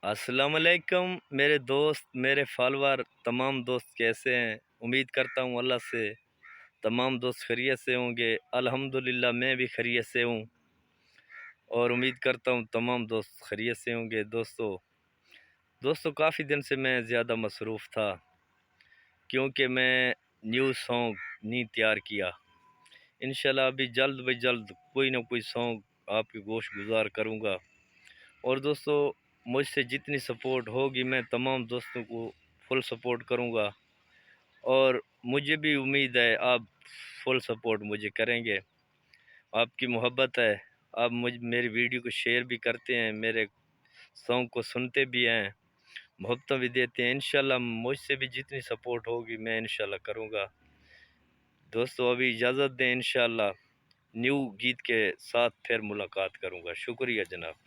السلام علیکم میرے دوست، میرے فالوور، تمام دوست کیسے ہیں؟ امید کرتا ہوں اللہ سے تمام دوست خیریت سے ہوں گے۔ الحمدللہ میں بھی خیریت سے ہوں اور امید کرتا ہوں تمام دوست خیریت سے ہوں گے۔ دوستو کافی دن سے میں زیادہ مصروف تھا کیونکہ میں نیو سانگ نہیں تیار کیا۔ انشاءاللہ ابھی جلد بہ جلد کوئی نہ کوئی سانگ آپ کی گوش گزار کروں گا۔ اور دوستو مجھ سے جتنی سپورٹ ہوگی میں تمام دوستوں کو فل سپورٹ کروں گا، اور مجھے بھی امید ہے آپ فل سپورٹ مجھے کریں گے۔ آپ کی محبت ہے، آپ میری ویڈیو کو شیئر بھی کرتے ہیں، میرے سانگ کو سنتے بھی ہیں، محبتیں بھی دیتے ہیں۔ انشاءاللہ مجھ سے بھی جتنی سپورٹ ہوگی میں انشاءاللہ کروں گا۔ دوستو ابھی اجازت دیں، انشاءاللہ نیو گیت کے ساتھ پھر ملاقات کروں گا۔ شکریہ جناب۔